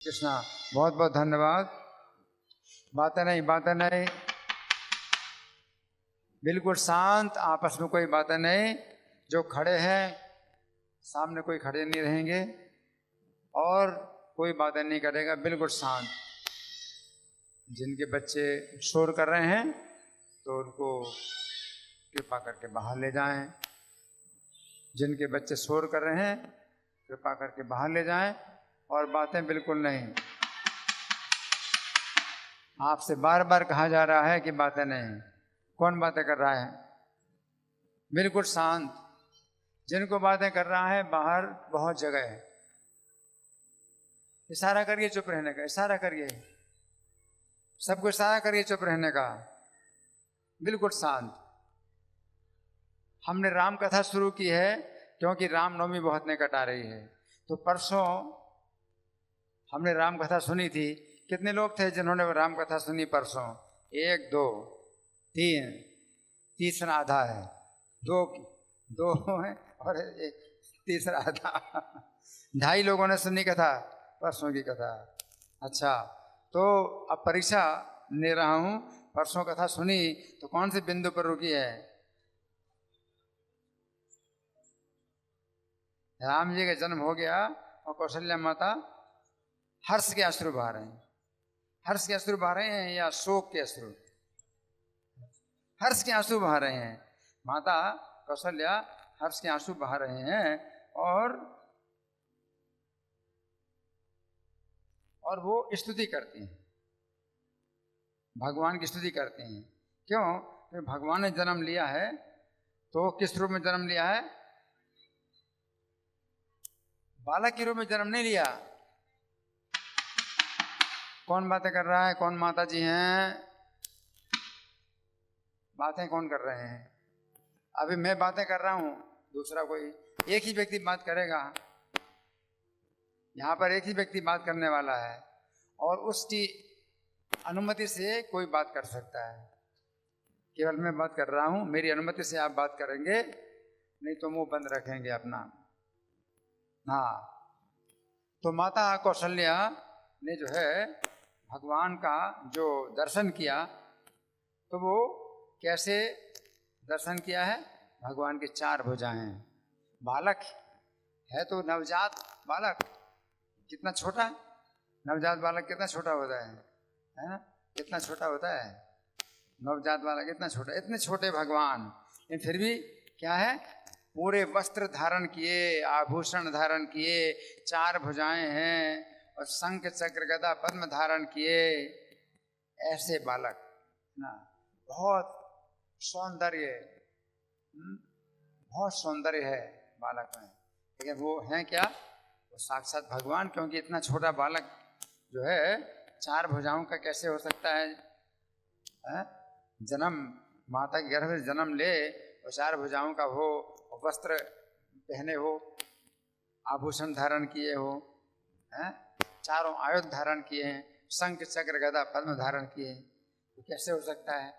कृष्णा, बहुत बहुत धन्यवाद। बातें नहीं, बिल्कुल शांत, आपस में कोई बातें नहीं। जो खड़े हैं सामने कोई खड़े नहीं रहेंगे और कोई बातें नहीं करेगा, बिल्कुल शांत। जिनके बच्चे शोर कर रहे हैं तो उनको कृपा करके बाहर ले जाएं। जिनके बच्चे शोर कर रहे हैं कृपा करके बाहर ले जाएं और बातें बिल्कुल नहीं। आपसे बार बार कहा जा रहा है कि बातें नहीं। कौन बातें कर रहा है? बिल्कुल शांत। जिनको बातें कर रहा है बाहर बहुत जगह है। इशारा करिए चुप रहने का, इशारा करिए, सबको इशारा करिए चुप रहने का। बिल्कुल शांत। हमने राम कथा शुरू की है क्योंकि रामनवमी बहुत निकट आ रही है। तो परसों हमने राम कथा सुनी थी। कितने लोग थे जिन्होंने राम कथा सुनी परसों? 1 2 3, तीसरा आधा है। दो है और एक तीसरा आधा। 2.5 लोगों ने सुनी कथा, परसों की कथा। अच्छा, तो अब परीक्षा ले रहा हूं। परसों कथा सुनी तो कौन से बिंदु पर रुकी है? राम जी का जन्म हो गया और कौशल्या माता हर्ष के अश्रु बहा रहे हैं। हर्ष के अश्रु बहा रहे हैं या शोक के अश्रु? हर्ष के आंसू बहा रहे हैं। माता कौशल्या हर्ष के आंसू बहा रहे हैं और वो स्तुति करती हैं, भगवान की स्तुति करती हैं। क्यों? क्योंकि भगवान ने जन्म लिया है। तो किस रूप में जन्म लिया है? बालक के रूप में जन्म नहीं लिया। कौन बातें कर रहा है? कौन माता जी हैं? बातें कौन कर रहे हैं? अभी मैं बातें कर रहा हूं, दूसरा कोई एक ही व्यक्ति बात करेगा। यहां पर एक ही व्यक्ति बात करने वाला है और उसकी अनुमति से कोई बात कर सकता है। केवल मैं बात कर रहा हूं, मेरी अनुमति से आप बात करेंगे, नहीं तो मुंह बंद रखेंगे अपना। हाँ, तो माता कौशल्या ने जो है भगवान का जो दर्शन किया, तो वो कैसे दर्शन किया है? भगवान की 4 भुजाएं। बालक है तो नवजात बालक कितना छोटा है। नवजात बालक कितना छोटा होता है ना? कितना छोटा होता है नवजात बालक, इतना छोटा। इतने छोटे भगवान, लेकिन फिर भी क्या है? पूरे वस्त्र धारण किए, आभूषण धारण किए, 4 भुजाएं हैं और शंख चक्र गदा पद्म धारण किए। ऐसे बालक ना, बहुत सौंदर्य, बहुत सौंदर्य है बालक में। लेकिन वो हैं क्या? वो साक्षात भगवान। क्योंकि इतना छोटा बालक जो है 4 भुजाओं का कैसे हो सकता है? जन्म, माता के गर्भ से जन्म ले और 4 भुजाओं का हो, वस्त्र पहने हो, आभूषण धारण किए हो, चारों आयुध धारण किए हैं, शंख चक्र गदा पद्म धारण किए, तो कैसे हो सकता है?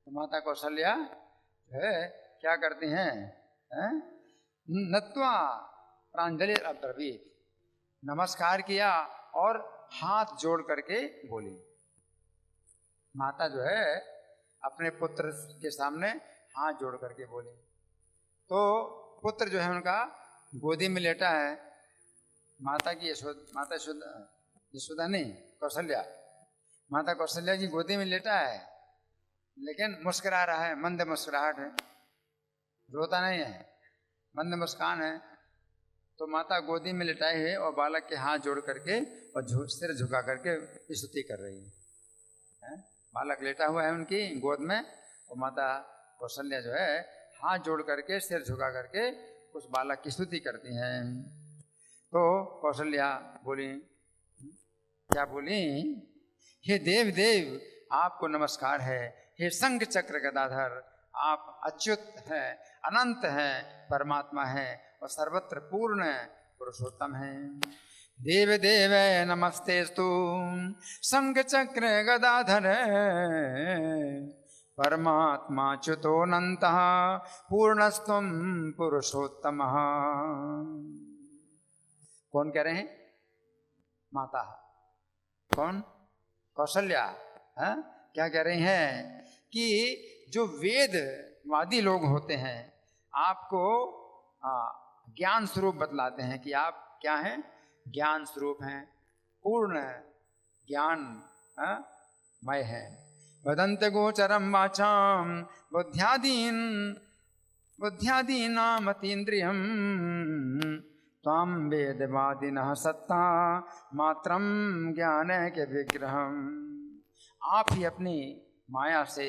तो माता कौशल्या है क्या करती हैं? नत्वा प्रांजलि अब्रवीत, नमस्कार किया और हाथ जोड़ करके बोली। माता जो है अपने पुत्र के सामने हाथ जोड़ करके बोली। तो पुत्र जो है उनका गोदी में लेटा है। माता की यशोदा नहीं, कौशल्या, माता कौशल्या की गोदी में लेटा है, लेकिन मुस्कुरा रहा है, मंद मुस्कुराहट है, रोता नहीं है, मंद मुस्कान है। तो माता गोदी में लिटाई है और बालक के हाथ जोड़ करके और सिर झुका करके स्तुति कर रही है। बालक लेटा हुआ है उनकी गोद में और माता कौशल्या जो है हाथ जोड़ करके सिर झुका करके उस बालक की स्तुति करती हैं। तो कौशल्या बोली, क्या बोली? हे देव देव, आपको नमस्कार है। हे शंख चक्र गदाधर, आप अच्युत हैं, अनंत हैं, परमात्मा है और सर्वत्र पूर्ण पुरुषोत्तम हैं। देव देव नमस्तेस्तु शंख चक्र गदाधर, परमात्मा च्युतोऽनन्तः पूर्णस्त्वं पुरुषोत्तमः। कौन कह रहे हैं? माता। कौन? कौशल्या। हाँ, क्या कह रही हैं कि जो वेदवादी लोग होते हैं आपको ज्ञान स्वरूप बतलाते हैं कि आप क्या हैं? ज्ञान स्वरूप हैं, पूर्ण ज्ञान मय है। वदंत गोचरम वाचाम बुद्ध्यादीनामतीन्द्रियम त्वां वेदवादिनः सत्ता मात्रम ज्ञान के विग्रहम। आप ही अपनी माया से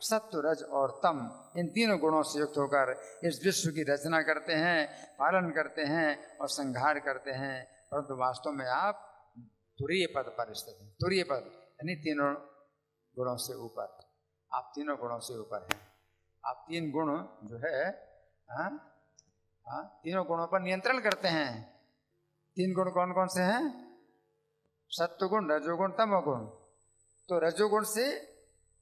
सत्व, रज और तम, इन तीनों गुणों से युक्त होकर इस विश्व की रचना करते हैं, पालन करते हैं और संहार करते हैं, परंतु वास्तव में आप तुरीय पद पर स्थित हैं। तुरीय पद यानी तीनों गुणों से ऊपर, आप तीनों गुणों से ऊपर हैं। आप तीन गुण जो है तीनों गुणों पर नियंत्रण करते हैं। तीन गुण कौन कौन से हैं? सत्वगुण, रजोगुण, तमोगुण। तो रजोगुण से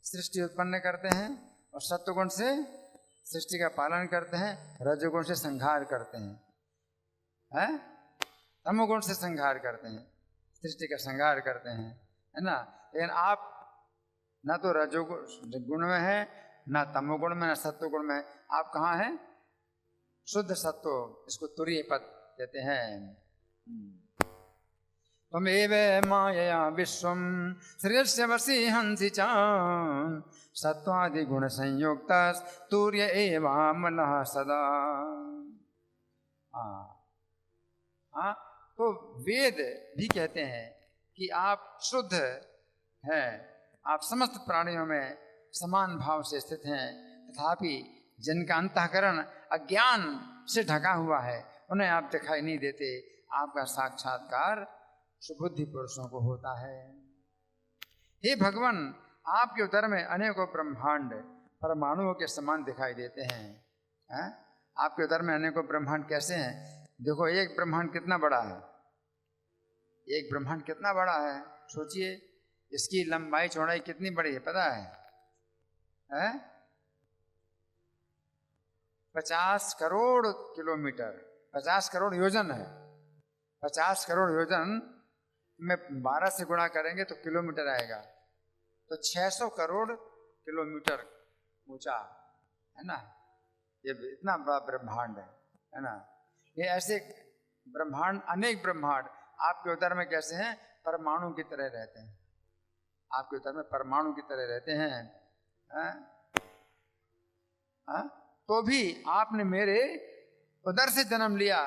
सृष्टि उत्पन्न करते हैं और सत्वगुण से सृष्टि का पालन करते हैं, रजोगुण से संहार करते हैं, तमोगुण से संहार करते हैं, सृष्टि का संहार करते हैं, है ना। लेकिन आप न तो रजोगुण में है, न तमोगुण में, न सत्वगुण में। आप कहाँ हैं? शुद्ध सत्व, इसको तुरीय पद कहते हैं। त्वमेव मायया विश्वं सृजस्य वसि हंसि च सत्वादि गुण संयुक्त तुर्य एवामलः सदा। तो वेद भी कहते हैं कि आप शुद्ध हैं, आप समस्त प्राणियों में समान भाव से स्थित हैं, तथापि जिनका अंतःकरण अज्ञान से ढका हुआ है उन्हें आप दिखाई नहीं देते। आपका साक्षात्कार सुबुद्धि पुरुषों को होता है। हे भगवान, आपके उदर में अनेकों ब्रह्मांड परमाणुओं के समान दिखाई देते हैं। आपके उदर में अनेकों ब्रह्मांड कैसे हैं? देखो, एक ब्रह्मांड कितना बड़ा है, एक ब्रह्मांड कितना बड़ा है, सोचिए। इसकी लंबाई चौड़ाई कितनी बड़ी है पता है? 50 करोड़ किलोमीटर, 50 करोड़ योजन है। 50 करोड़ योजन में 12 से गुणा करेंगे तो किलोमीटर आएगा, तो 600 करोड़ किलोमीटर ऊंचा है ना। ये इतना बड़ा ब्रह्मांड है ना। ये ऐसे ब्रह्मांड, अनेक ब्रह्मांड आपके उदर में कैसे हैं? परमाणु की तरह रहते हैं। आपके उदर में परमाणु की तरह रहते हैं। तो भी आपने मेरे उदर से जन्म लिया,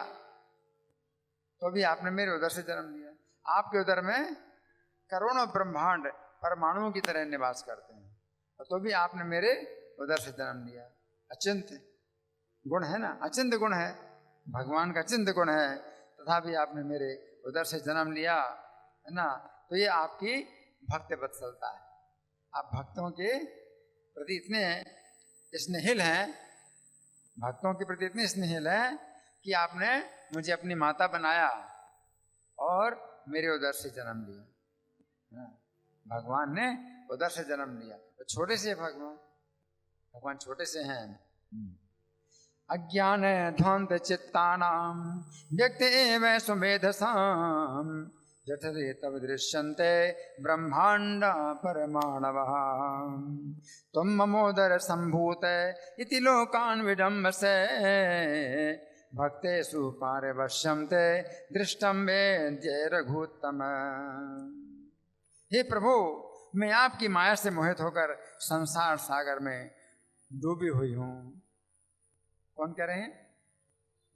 तो भी आपने मेरे उदर से जन्म लिया। आपके उदर में करोड़ों ब्रह्मांड परमाणुओं की तरह निवास करते हैं, तो भी आपने मेरे उदर से जन्म लिया। अचिंत गुण है ना, अचिंत गुण है, भगवान का चिंत गुण है, तथापि आपने मेरे उदर से जन्म लिया, है ना। तो ये आपकी भक्त वत्सलता है। आप भक्तों के प्रति इतने स्नेहिल हैं, भक्तों के प्रति इतने स्नेहिल हैं कि आपने मुझे अपनी माता बनाया और मेरे उदर से जन्म लिया। भगवान ने उदर से जन्म लिया, तो छोटे से भगवान छोटे से हैं। अज्ञान ध्वंत चित्तानां व्यक्त एव सुमेधसां जठरे तव दृश्यन्ते ब्रह्मांड परमाणवः त्वं ममोदर संभूत इति लोकान् विडम्बसे भक्तेषु पारवश्यं ते दृष्टं वेद्य रघुत्तम। हे प्रभु, मैं आपकी माया से मोहित होकर संसार सागर में डूबी हुई हूँ। कौन कह रहे हैं?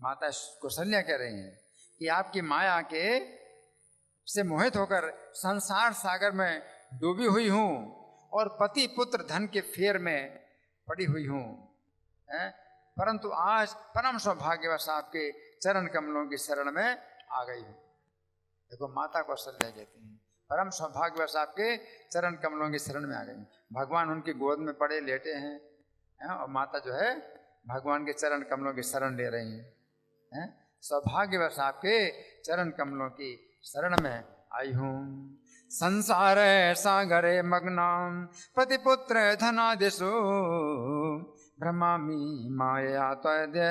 माता कौशल्या कह रही हैं कि आपकी माया के से मोहित होकर संसार सागर में डूबी हुई हूँ और पति पुत्र धन के फेर में पड़ी हुई हूँ। परंतु आज परम सौभाग्यवश आपके चरण कमलों की शरण में आ गई हूँ। देखो, माता कौशल्या कहती हैं परम सौभाग्यवश आपके चरण कमलों की शरण में आ गई। भगवान उनकी गोद में पड़े लेटे हैं और माता जो है भगवान के चरण कमलों की शरण ले रही हैं। सौभाग्यवश आपके चरण कमलों की शरण में आई हूँ। संसार सागरे मग्नां पति पुत्र धनादिषु भ्रमामि माया त्वद्य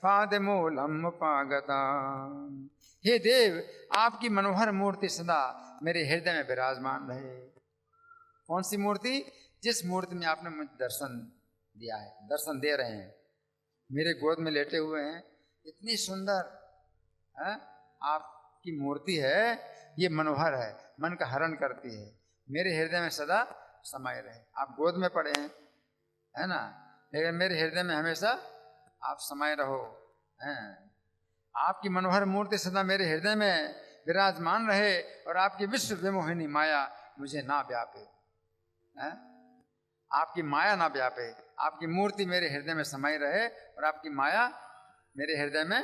पादमूलम् उपागता। हे देव, आपकी मनोहर मूर्ति सदा मेरे हृदय में विराजमान रहे। कौन सी मूर्ति? जिस मूर्ति में आपने मुझे दर्शन दिया है, दर्शन दे रहे हैं, मेरे गोद में लेटे हुए हैं, इतनी सुंदर है आपकी मूर्ति है, ये मनोहर है, मन का हरण करती है, मेरे हृदय में सदा समाये रहे। आप गोद में पड़े हैं, है ना, लेकिन मेरे हृदय में हमेशा आप समाये रहो। हैं आपकी मनोहर मूर्ति सदा मेरे हृदय में विराजमान रहे और आपकी विश्व विमोहिनी माया मुझे ना व्यापे। आपकी माया ना व्यापे, आपकी मूर्ति मेरे हृदय में समाई रहे और आपकी माया मेरे हृदय में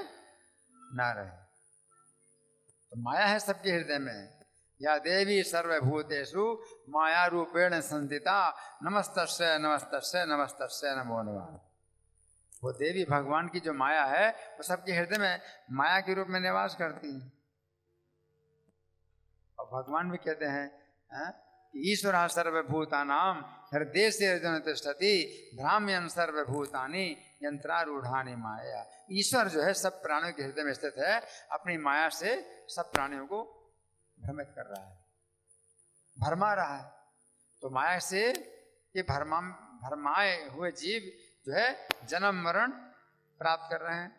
ना रहे। तो माया है सबके हृदय में। या देवी सर्वभूतेषु माया रूपेण संस्थिता नमस्तस्यै नमस्तस्यै नमस्तस्यै नमो नमः। वो देवी भगवान की जो माया है वो सबके हृदय में माया के रूप में निवास करती है। और भगवान भी कहते हैं कि ईश्वर सर्वभूतानां हृदय से अर्जुन तिष्ठति भ्राम्यन् सर्वभूतानि यंत्रारूढ़ानि माया। ईश्वर जो है सब प्राणियों के हृदय में स्थित है, अपनी माया से सब प्राणियों को भ्रमित कर रहा है, भरमा रहा है। तो माया से ये भरमाए हुए जीव जो है जन्म मरण प्राप्त कर रहे हैं,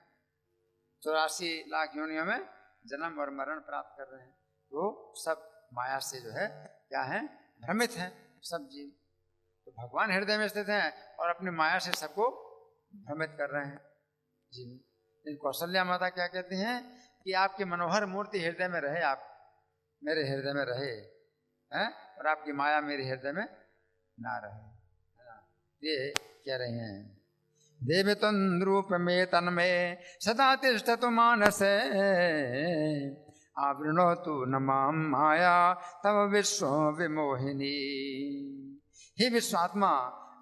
84 लाख योनियों में जन्म और मरण प्राप्त कर रहे हैं। वो सब माया से जो है क्या है, भ्रमित हैं सब जीव। तो भगवान हृदय में स्थित हैं और अपनी माया से सबको भ्रमित कर रहे हैं जीव। कौशल्या माता क्या कहती हैं कि आपकी मनोहर मूर्ति हृदय में रहे, आप मेरे हृदय में रहे हैं और आपकी माया मेरे हृदय में ना रहे। ये कह रहे हैं देवतंद्रूप में तन्मे सदा तिष्ठतु मानसे आवृणोतु न माम माया तव विश्व विमोहिनी। हे विश्वात्मा,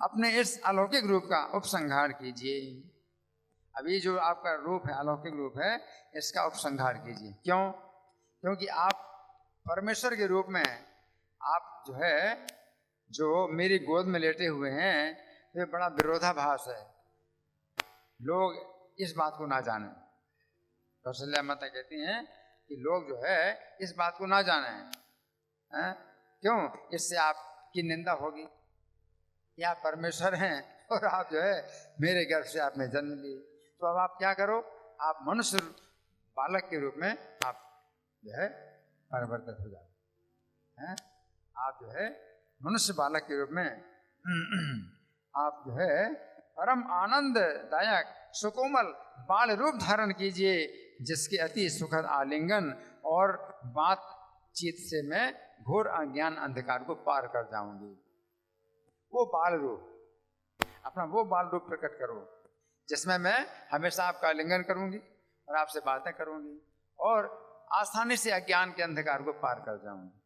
अपने इस अलौकिक रूप का उपसंहार कीजिए। अभी जो आपका रूप है, अलौकिक रूप है, इसका उपसंहार कीजिए। क्यों? क्योंकि आप परमेश्वर के रूप में आप जो है, जो मेरी गोद में लेटे हुए हैं, ये बड़ा विरोधाभास है। लोग इस बात को ना जाने। कौशल्या माता कहती हैं कि लोग जो है इस बात को ना जाने हैं। क्यों? इससे आपकी निंदा होगी कि आप परमेश्वर हैं और आप जो है मेरे गर्भ से आपने जन्म लिए। तो अब आप क्या करो, आप मनुष्य बालक के रूप में आप जो है परिवर्तित हो जाते हैं। आप जो है मनुष्य बालक के रूप में आप जो है परम आनंददायक सुकोमल बाल रूप धारण कीजिए, जिसके अति सुखद आलिंगन और बातचीत से मैं घोर अज्ञान अंधकार को पार कर जाऊंगी। वो बाल रूप, अपना वो बाल रूप प्रकट करो जिसमें मैं हमेशा आपका आलिंगन करूंगी और आपसे बातें करूंगी और आसानी से अज्ञान के अंधकार को पार कर जाऊंगी।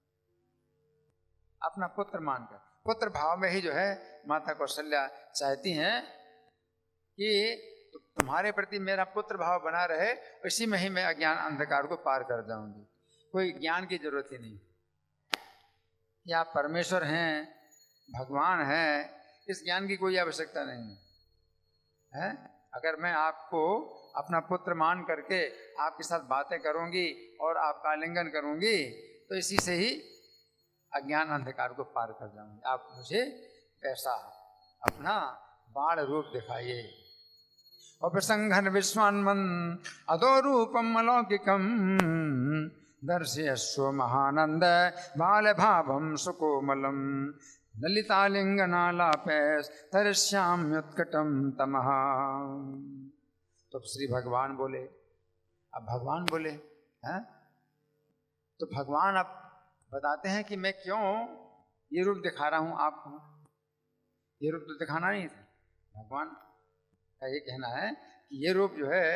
अपना पुत्र मानकर, पुत्र भाव में ही जो है माता कौशल्या चाहती हैं कि तुम्हारे प्रति मेरा पुत्र भाव बना रहे, इसी में ही मैं अज्ञान अंधकार को पार कर जाऊंगी। कोई ज्ञान की जरूरत ही नहीं कि आप परमेश्वर हैं, भगवान हैं, इस ज्ञान की कोई आवश्यकता नहीं है। अगर मैं आपको अपना पुत्र मान करके आपके साथ बातें करूंगी और आपका आलिंगन करूंगी, तो इसी से ही अज्ञान अंधकार को पार कर जाऊंगी। आप मुझे कैसा अपना बाण रूप दिखाइए। और प्रसंघन विश्वान्मन अधो रूपम अलौकिकम दर्शयस्व महानंद बाल भावम सुकोमलम ललितालिंगनालापेश तरिष्याम्युत्कटम तमः। तो श्री भगवान बोले, अब भगवान बोले हैं, तो भगवान अब बताते हैं कि मैं क्यों ये रूप दिखा रहा हूं आपको। ये रूप तो दिखाना नहीं था। भगवान का ये कहना है कि ये रूप जो है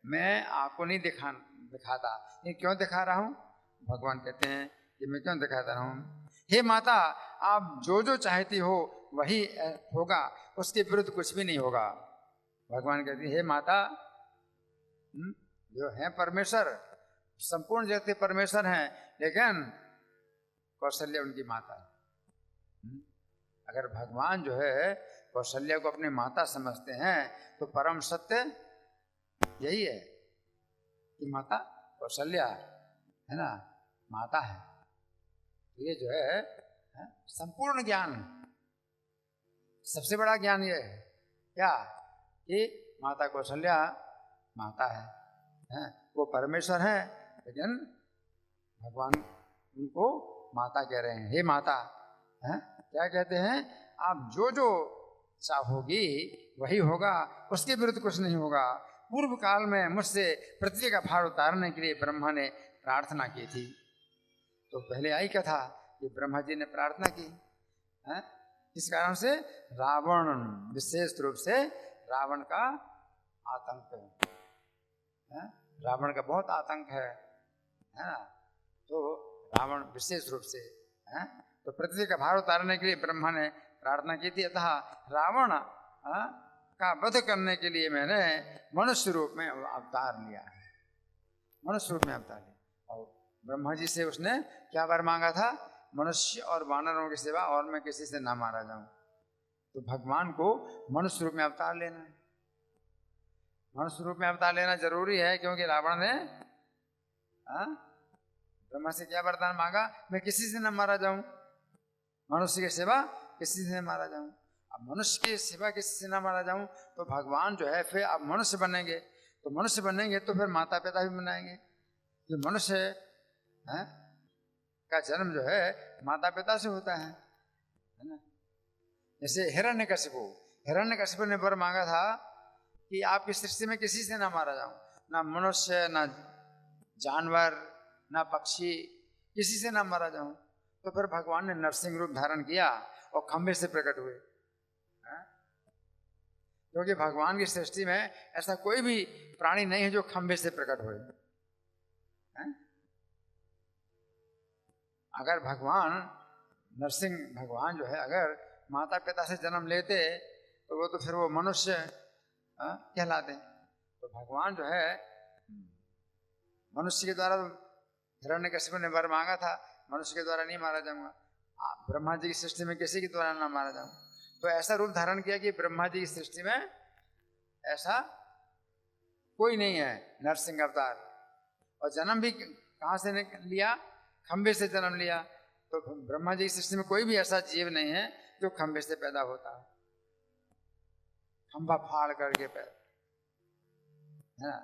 मैं आपको नहीं दिखाता। ये क्यों दिखा रहा हूं? भगवान कहते हैं कि मैं क्यों दिखाता रहा हूं, हे माता, आप जो जो चाहती हो वही होगा, उसके विरुद्ध कुछ भी नहीं होगा। भगवान कहते हैं हे माता, जो है परमेश्वर, संपूर्ण जगत के परमेश्वर हैं, लेकिन कौशल्या उनकी माता है। अगर भगवान जो है कौशल्या को अपनी माता समझते हैं तो परम सत्य यही है कि माता कौशल्या है ना, माता है। ये जो है संपूर्ण ज्ञान, सबसे बड़ा ज्ञान ये है क्या कि माता कौशल्या माता है, वो परमेश्वर है, लेकिन भगवान उनको माता कह रहे हैं। हे माता, है क्या कहते हैं, आप जो जो चाहोगी वही होगा, उसके विरुद्ध कुछ नहीं होगा। पूर्व काल में मुझसे पृथ्वी का भार उतारने के लिए ब्रह्मा ने प्रार्थना की थी। तो पहले आई कथा कि ब्रह्मा जी ने प्रार्थना की है, इस कारण से रावण, विशेष रूप से रावण का आतंक है, रावण का बहुत आतंक है ना। तो रावण विशेष रूप से है, तो पृथ्वी का भार उतारने के लिए ब्रह्मा ने प्रार्थना की थी। अतः रावण का वध करने के लिए मैंने मनुष्य रूप में अवतार लिया है, मनुष्य रूप में अवतार लिया। और ब्रह्मा जी से उसने क्या वर मांगा था, मनुष्य और वानरों की सेवा, और मैं किसी से ना मारा जाऊं। तो भगवान को मनुष्य रूप में अवतार लेना है, मनुष्य रूप में अवतार लेना जरूरी है, क्योंकि रावण ने ब्रह्मा से क्या वरदान मांगा, मैं किसी से न मारा जाऊं, मनुष्य की सेवा किसी से न मारा जाऊं। अब मनुष्य की सेवा किसी से न मारा जाऊं तो भगवान जो है फिर अब मनुष्य बनेंगे, तो मनुष्य बनेंगे तो फिर माता पिता भी बनाएंगे। जो मनुष्य है का जन्म जो है माता पिता से होता है ना। जैसे हिरण्यकशिपु ने वर मांगा था कि आपकी सृष्टि में किसी से ना मारा जाऊं, ना मनुष्य, ना जानवर, ना पक्षी, किसी से ना मारा जाऊं। तो फिर भगवान ने नरसिंह रूप धारण किया और खंभे से प्रकट हुए, क्योंकि भगवान की सृष्टि में ऐसा कोई भी प्राणी नहीं है जो खंभे से प्रकट हुए। अगर भगवान नरसिंह भगवान जो है अगर माता पिता से जन्म लेते तो वो तो फिर वो मनुष्य कहलाते। तो भगवान जो है मनुष्य के द्वारा, हिरण्यकशिपु ने वर मांगा था मनुष्य के द्वारा नहीं मारा जाऊंगा, ब्रह्मा जी की सृष्टि में किसी के द्वारा ना मारा जाऊं। तो ऐसा रूप धारण किया कि ब्रह्मा जी की सृष्टि में ऐसा कोई नहीं है, नरसिंह अवतार। और जन्म भी कहाँ से लिया, खंभे से जन्म लिया। तो ब्रह्मा जी की सृष्टि में कोई भी ऐसा जीव नहीं है जो खंभे से पैदा होता है, खंभा फाड़ करके पैदा है ना।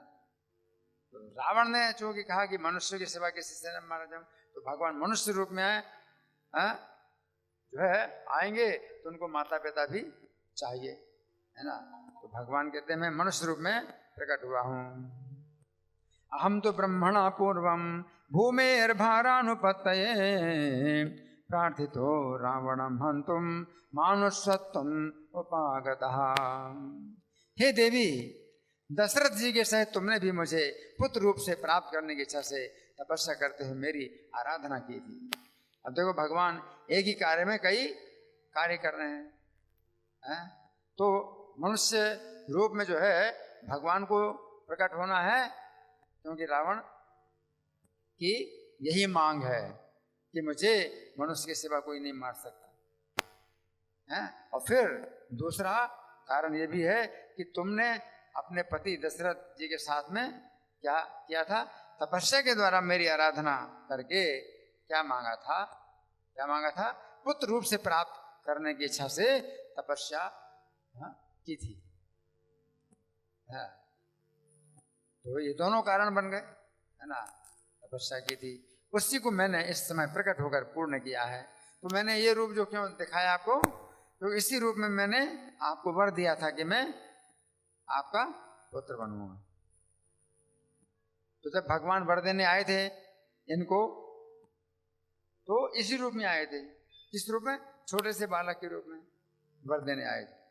तो रावण ने चूंकि कहा कि मनुष्य की सेवा किसी से न मारा जाऊं, तो भगवान मनुष्य रूप में जो है आएंगे तो उनको माता पिता भी चाहिए, है ना। तो भगवान कहते हैं मैं मनुष्य रूप में प्रकट हुआ हूं। अहम तो ब्रह्मणा पूर्वम भूमेर्भारानुपत्तये प्रार्थितो रावणं हन्तुम मानुषत्वं उपागतः। हे देवी, दशरथ जी के सहित तुमने भी मुझे पुत्र रूप से प्राप्त करने की इच्छा से तपस्या करते हुए मेरी आराधना की थी। अब देखो भगवान एक ही कार्य में कई कार्य कर रहे हैं। तो मनुष्य रूप में जो है भगवान को प्रकट होना है, क्योंकि रावण की यही मांग है कि मुझे मनुष्य की सेवा कोई नहीं मार सकता है। और फिर दूसरा कारण ये भी है कि तुमने अपने पति दशरथ जी के साथ में क्या किया था, तपस्या के द्वारा मेरी आराधना करके क्या मांगा था, पुत्र रूप से प्राप्त करने की इच्छा से तपस्या की थी। तो ये दोनों कारण बन गए, है ना। तपस्या की थी, उसी को मैंने इस समय प्रकट होकर पूर्ण किया है। तो मैंने ये रूप जो क्यों दिखाया आपको, तो इसी रूप में मैंने आपको वर दिया था कि मैं आपका पुत्र बनूंगा। तो जब भगवान वर देने आए थे इनको, तो इसी रूप में आए थे। किस रूप में, छोटे से बालक के रूप में वर देने आए थे,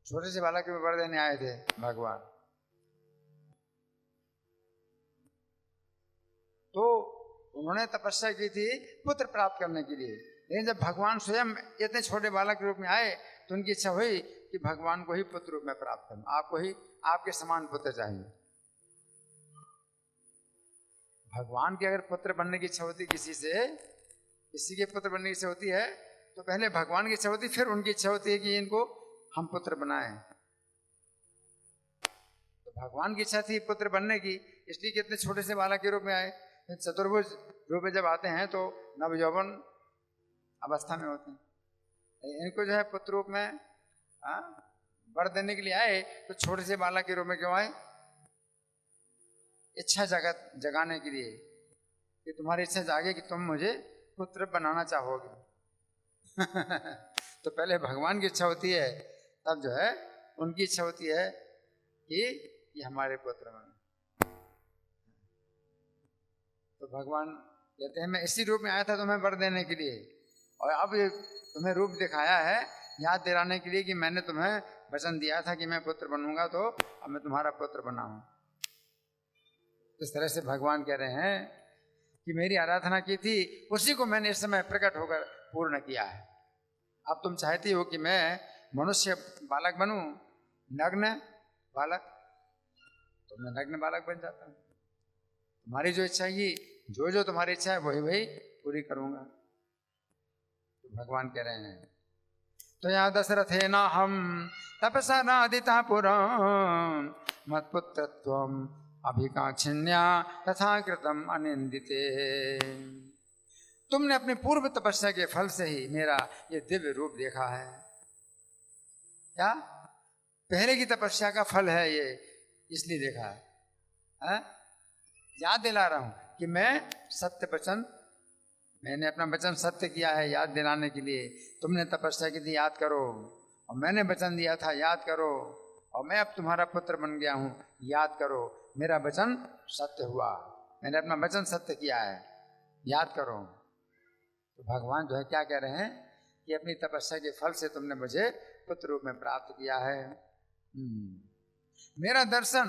छोटे से बालक के वर देने आए थे भगवान। तो उन्होंने तपस्या की थी पुत्र प्राप्त करने के लिए, लेकिन जब भगवान स्वयं इतने छोटे बालक के रूप में आए तो उनकी इच्छा हुई कि भगवान को ही पुत्र रूप में प्राप्त करना, आपको ही आपके समान पुत्र चाहिए। भगवान के अगर पुत्र बनने की इच्छा होती किसी के पुत्र बनने की इच्छा होती है तो पहले भगवान की इच्छा होती, फिर उनकी इच्छा होती है कि इनको हम पुत्र बनाएं। तो भगवान की इच्छा थी पुत्र बनने की, इसलिए कितने छोटे से बालक के रूप में आए। चतुर्भुज रूप में जब आते हैं तो नवयौवन अवस्था में होते हैं। इनको जो है पुत्र रूप में वर देने के लिए आए तो छोटे से बालक के रूप में क्यों आए? इच्छा जगाने के लिए कि तुम्हारी इच्छा जागे कि तुम मुझे पुत्र बनाना चाहोगे। तो पहले भगवान की इच्छा होती है, तब जो है उनकी इच्छा होती है कि ये हमारे पुत्र बने। तो भगवान कहते हैं मैं इसी रूप में आया था तुम्हें वर देने के लिए, और अब तुम्हें रूप दिखाया है याद दिलाने के लिए कि मैंने तुम्हें वचन दिया था कि मैं पुत्र बनूंगा, तो अब मैं तुम्हारा पुत्र बना हूं। इस तरह से भगवान कह रहे हैं कि मेरी आराधना की थी उसी को मैंने इस समय प्रकट होकर पूर्ण किया है। अब तुम चाहती हो कि मैं मनुष्य बालक बनूं, नग्न बालक, तो मैं नग्न बालक बन जाता हूं। तुम्हारी जो इच्छा है, जो तुम्हारी इच्छा है वही वही पूरी करूंगा। तो भगवान कह रहे हैं तो या दशरथे ना हम तपसा नादिता पुराण मत्पुत्रत्वम अभिकाक्षिण्या तथा कृतम अनिंदिते। तुमने अपनी पूर्व तपस्या के फल से ही मेरा ये दिव्य रूप देखा है। क्या पहले की तपस्या का फल है ये, इसलिए देखा है? याद दिला रहा हूं कि मैं सत्य वचन, मैंने अपना वचन सत्य किया है, याद दिलाने के लिए। तुमने तपस्या की थी, याद करो, और मैंने वचन दिया था, याद करो, और मैं अब तुम्हारा पुत्र बन गया हूं, याद करो। मेरा वचन सत्य हुआ, मैंने अपना वचन सत्य किया है, याद करो। तो भगवान जो है क्या कह रहे हैं कि अपनी तपस्या के फल से तुमने मुझे पुत्र रूप में प्राप्त किया है। मेरा दर्शन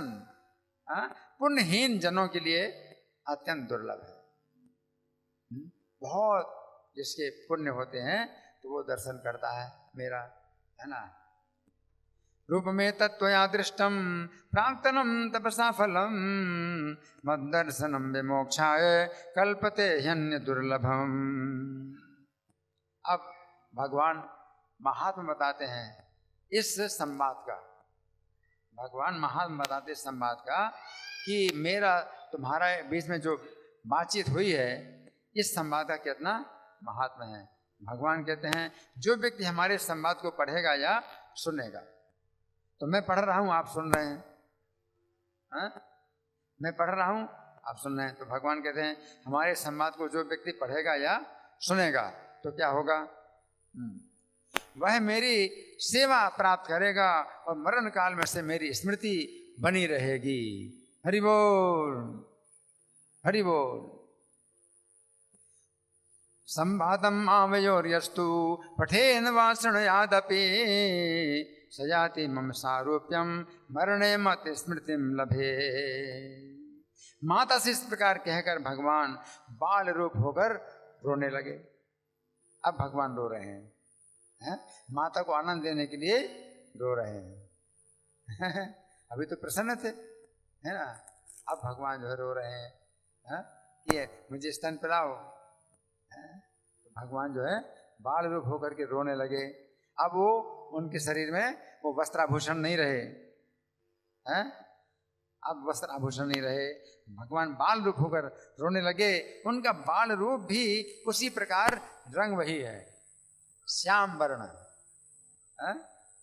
पुण्यहीन जनों के लिए अत्यंत दुर्लभ है। बहुत जिसके पुण्य होते हैं तो वो दर्शन करता है मेरा, है ना। रूप में तत्वया दृष्टम प्राक्तनम तपसा फलम मद्दर्शनम विमोक्षाय कल्पते ह्यन्य दुर्लभम। अब भगवान महात्मा बताते हैं इस संवाद का, भगवान महात्मा बताते इस संवाद का कि मेरा तुम्हारा बीच में जो बातचीत हुई है, इस संवाद का कितना महात्मा है। भगवान कहते हैं जो व्यक्ति हमारे संवाद को पढ़ेगा या सुनेगा, तो मैं पढ़ रहा हूं आप सुन रहे हैं, मैं पढ़ रहा हूं आप सुन रहे हैं, तो भगवान कहते हैं हमारे संवाद को जो व्यक्ति पढ़ेगा या सुनेगा तो क्या होगा? वह मेरी सेवा प्राप्त करेगा और मरण काल में से मेरी स्मृति बनी रहेगी। हरि बोल, हरि बोल। संवादम आवयोर्यस्तु पठेन वा शृणुयादपि सयाति मम सारूप्यम मरणे मत स्मृतिम लभे। माता से इस प्रकार कहकर भगवान बाल रूप होकर रोने लगे। अब भगवान रो रहे हैं, माता को आनंद देने के लिए रो रहे हैं। अभी तो प्रसन्न थे, है ना। अब भगवान जो है रो रहे हैं कि मुझे स्तन पिलाओ। तो भगवान जो है बाल रूप होकर के रोने लगे। अब वो उनके शरीर में वो वस्त्राभूषण नहीं रहे, हैं? अब वस्त्र आभूषण नहीं रहे, भगवान बाल रूप होकर रोने लगे। उनका बाल रूप भी उसी प्रकार रंग वही है, श्याम वर्ण।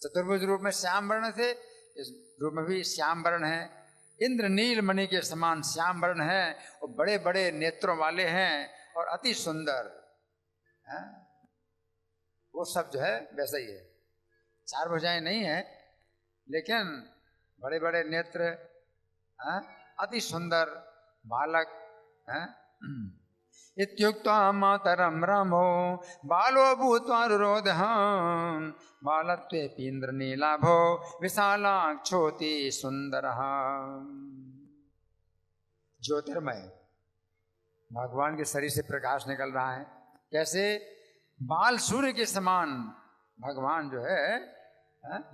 चतुर्भुज रूप में श्याम वर्ण थे, इस रूप में भी श्याम वर्ण है। इंद्र नील मणि के समान श्याम वर्ण है और बड़े बड़े नेत्रों वाले हैं और अति सुंदर। वो सब जो है वैसा ही है, चार भुजाएं नहीं है लेकिन बड़े बड़े नेत्र, अति सुंदर बालक। इत्युक्त्वा मातरम रामो बालो भूत्वा रुरोधः बालत्वेऽपि इन्द्रनीलाभो विशालाक्षोति सुंदरः। ज्योतिर्मय, भगवान के शरीर से प्रकाश निकल रहा है। कैसे? बाल सूर्य के समान भगवान जो है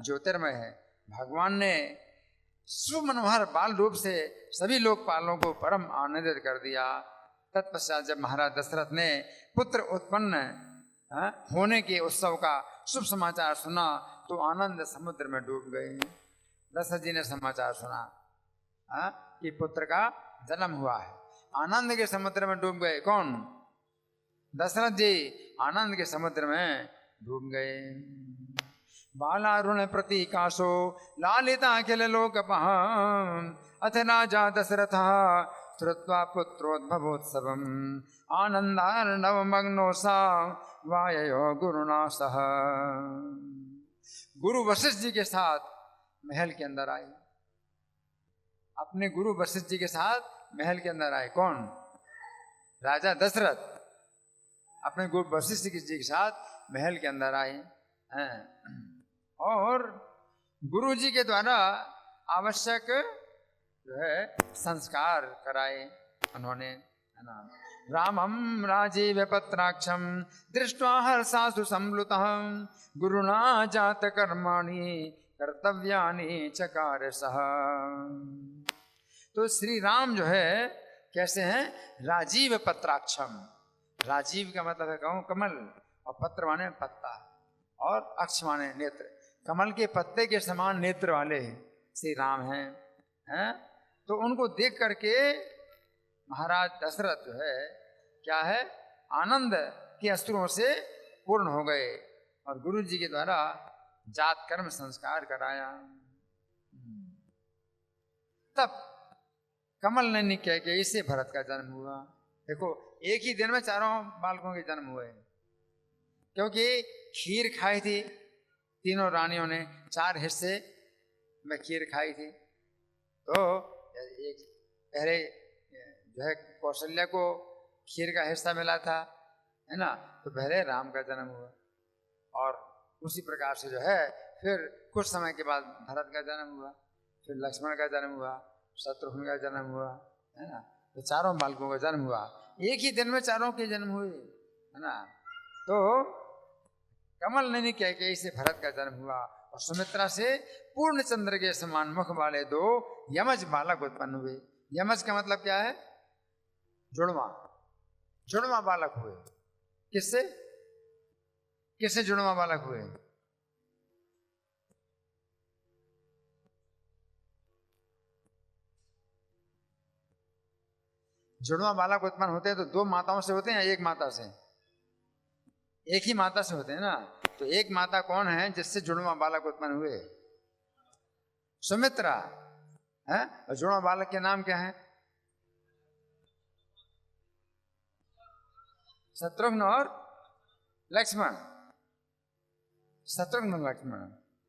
ज्योतिर्मय है। भगवान ने सुमनोहर बाल रूप से सभी लोकपालों को परम आनंदित कर दिया। तत्पश्चात जब महाराज दशरथ ने पुत्र उत्पन्न होने के उत्सव का शुभ समाचार सुना तो आनंद समुद्र में डूब गए। दशरथ जी ने समाचार सुना कि पुत्र का जन्म हुआ है। आनंद के समुद्र में डूब गए। कौन? दशरथ जी आनंद के समुद्र में डूब गए। बालारुण प्रतीकाशो लालिता अखिल लोक अथ राजा दशरथ श्रुत्वा पुत्रोद्भवोत्सवम् आनंदार्णवमग्नो सा वाययो गुरुना सह। गुरु वशिष्ठ जी के साथ महल के अंदर आए, अपने गुरु वशिष्ठ जी के साथ महल के अंदर आए। कौन? राजा दशरथ अपने गुरु वशिष्ठ जी के साथ महल के अंदर आए हैं और गुरु जी के द्वारा आवश्यक जो है संस्कार कराए उन्होंने, है ना। रामं राजीव पत्राक्षम दृष्ट्वा हर्षासु संप्लुतः गुरुना जात कर्माणि कर्तव्यानि चकार सह। तो श्री राम जो है कैसे हैं? राजीव पत्राक्षम। राजीव का मतलब है कहूँ कमल, और पत्र माने पत्ता, और अक्ष माने नेत्र। कमल के पत्ते के समान नेत्र वाले श्री राम हैं। तो उनको देख करके महाराज दशरथ जो है क्या है, आनंद के अश्रुओं से पूर्ण हो गए और गुरु जी के द्वारा जात कर्म संस्कार कराया। तब कमल नैनी कह के इससे भरत का जन्म हुआ। देखो एक ही दिन में चारों बालकों के जन्म हुए, क्योंकि खीर खाई थी तीनों रानियों ने, 4 हिस्से में खीर खाई थी। तो एक पहले जो है कौशल्या को खीर का हिस्सा मिला था, है ना, तो पहले राम का जन्म हुआ और उसी प्रकार से जो है फिर कुछ समय के बाद भरत का जन्म हुआ, फिर लक्ष्मण का जन्म हुआ, शत्रुघ्न का जन्म हुआ, है ना। तो चारों बालकों का जन्म हुआ, एक ही दिन में चारों के जन्म हुए, है ना। तो कमल नैनी कैकेयी से भरत का जन्म हुआ और सुमित्रा से पूर्ण चंद्र के समान मुख वाले 2 यमज बालक उत्पन्न हुए। यमज का मतलब क्या है? जुड़वा, जुड़वा बालक हुए। किससे? किससे जुड़वा बालक हुए? जुड़वा बालक उत्पन्न होते हैं तो 2 माताओं से होते हैं या एक माता से? एक ही माता से होते हैं ना। तो एक माता कौन है जिससे जुड़वा बालक उत्पन्न हुए? सुमित्रा है। और जुड़वा बालक के नाम क्या है? शत्रुघ्न और लक्ष्मण, शत्रुघ्न लक्ष्मण,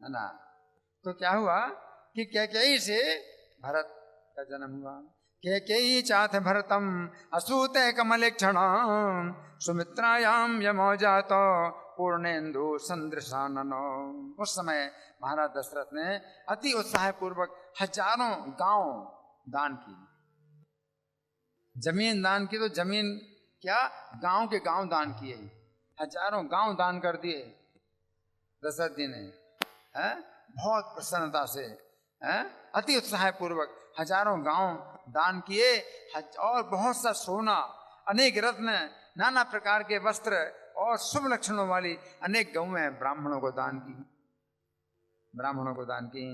है ना। तो क्या हुआ कि कैकेयी से भरत का जन्म हुआ। कैकेयी चाथ भरतम असूते कमलेक्षण सुमित्रायाम यमो जातो पूर्णेन्दु सदृशाननो। उस समय महाराज दशरथ ने अति उत्साह पूर्वक हजारों गांव दान की। जमीन दान की, तो जमीन क्या, गांव के गांव दान किए, हजारों गांव दान कर दिए दशरथ जी ने, है, बहुत प्रसन्नता से, है, अति उत्साह पूर्वक हजारों गांव दान किए और बहुत सा सोना, अनेक रत्न, नाना प्रकार के वस्त्र और शुभ लक्षणों वाली अनेक गौएं ब्राह्मणों को दान की, ब्राह्मणों को दान की।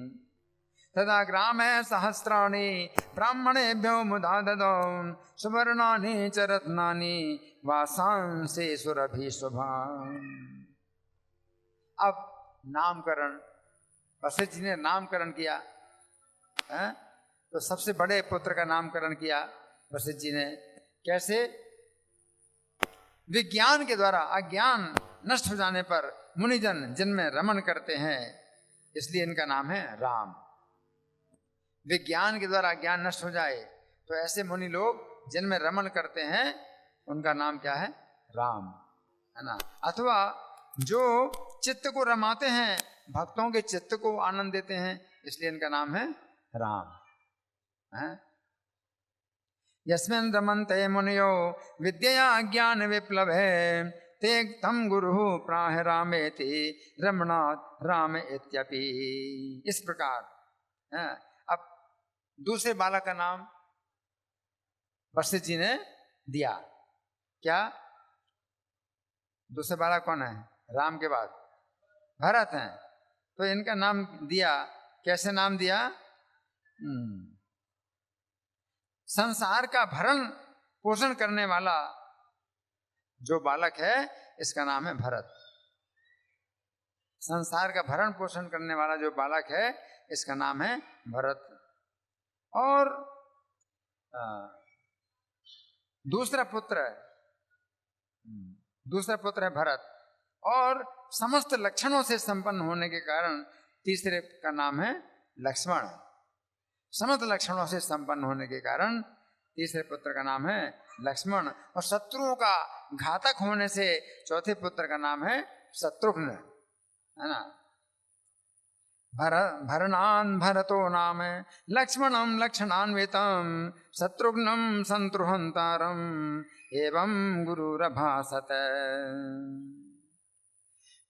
तदा ग्रामे सहस्राणि ब्राह्मणेभ्यो मुदा ददौ सुवर्णानि च रत्नानि वासांसे सुरभि शुभा। अब नामकरण, वशिष्ठ जी ने नामकरण किया, है? तो सबसे बड़े पुत्र का नामकरण किया वशिष्ठ जी ने। कैसे? विज्ञान के द्वारा अज्ञान नष्ट हो जाने पर मुनिजन जिनमें रमण करते हैं, इसलिए इनका नाम है राम। विज्ञान के द्वारा अज्ञान नष्ट हो जाए तो ऐसे मुनि लोग जिनमें रमण करते हैं उनका नाम क्या है? राम, है ना। अथवा जो चित्त को रमाते हैं, भक्तों के चित्त को आनंद देते हैं, इसलिए इनका नाम है राम, है। यस्मिन् रमन्ते मुनियो विद्यया ज्ञान विप्लवे ते तम गुरु प्राह रामेति रमणात् राम इत्यपि। इस प्रकार, है। अब दूसरे बालक का नाम वशिष्ठ जी ने दिया। क्या? दूसरे बालक कौन है? राम के बाद भरत हैं, तो इनका नाम दिया। कैसे नाम दिया? संसार का भरण पोषण करने वाला जो बालक है इसका नाम है भरत। संसार का भरण पोषण करने वाला जो बालक है इसका नाम है भरत। और दूसरा पुत्र है भरत, और समस्त लक्षणों से संपन्न होने के कारण तीसरे का नाम है लक्ष्मण। समस्त लक्षणों से संपन्न होने के कारण तीसरे पुत्र का नाम है लक्ष्मण। और शत्रुओं का घातक होने से चौथे पुत्र का नाम है शत्रुघ्न, है ना। भरणान भरतो नाम लक्ष्मणम लक्षणान्वितम शत्रुघ्नम संतुहंतारम एवं गुरुरभासत।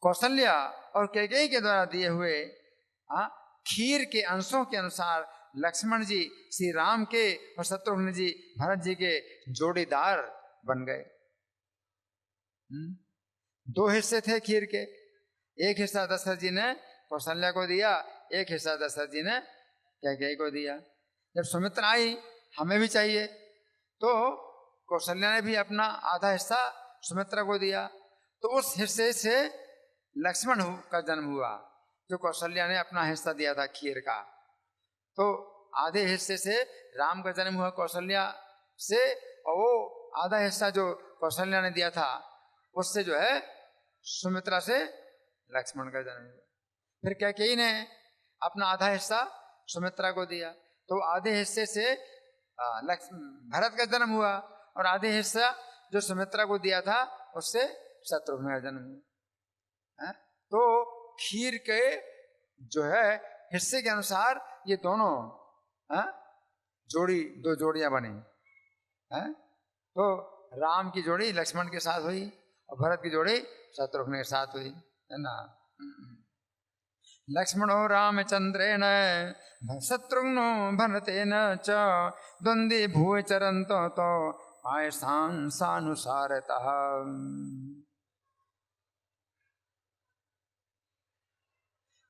कौशल्या और कैकेयी के द्वारा दिए हुए खीर के अंशों के अनुसार लक्ष्मण जी श्री राम के और शत्रुघ्न जी भरत जी के जोड़ीदार बन गए। 2 हिस्से थे खीर के, एक हिस्सा दशरथ जी ने कौशल्या को दिया, एक हिस्सा दशरथ जी ने कैकेयी को दिया। जब सुमित्रा आई हमें भी चाहिए, तो कौशल्या ने भी अपना आधा हिस्सा सुमित्रा को दिया। तो उस हिस्से से लक्ष्मण का जन्म हुआ, जो कौशल्या ने अपना हिस्सा दिया था खीर का। तो आधे हिस्से से राम का जन्म हुआ कौशल्या से, और वो आधा हिस्सा जो कौशल्या ने दिया था उससे जो है सुमित्रा से लक्ष्मण का जन्म हुआ। फिर कैकेयी ने अपना आधा हिस्सा सुमित्रा को दिया, तो आधे हिस्से से भरत का जन्म हुआ, और आधे हिस्सा जो सुमित्रा को दिया था उससे शत्रुघ्न का जन्म हुआ। तो खीर के जो है हिस्से के अनुसार ये दोनों दो जोड़ियां बनी। तो राम की जोड़ी लक्ष्मण के साथ हुई और भरत की जोड़ी शत्रुघ्न के साथ हुई, है ना। लक्ष्मणो रामचंद्रेण शत्रुघ्नो भरतेन च द्वंद्वे भूय चरन्तो तो आयसां सानुसारतः।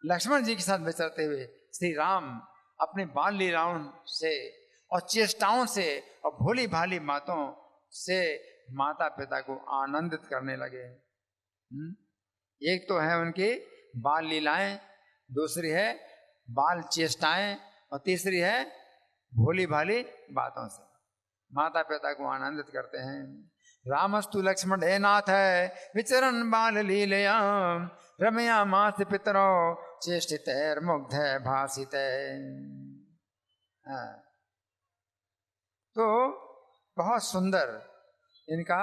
लक्ष्मण जी के साथ विचरते हुए श्री राम अपने बाल लीलाओं से और चेष्टाओं से और भोली भाली बातों से माता पिता को आनंदित करने लगे। एक तो है उनकी बाल लीलाएं, दूसरी है बाल चेष्टाएं, और तीसरी है भोली भाली बातों से माता पिता को आनंदित करते हैं। रामस्तु लक्ष्मण हे नाथ विचरण बाल लीलया रमया मास पितरो चेष्टित मुग्ध भाषित। तो बहुत सुंदर इनका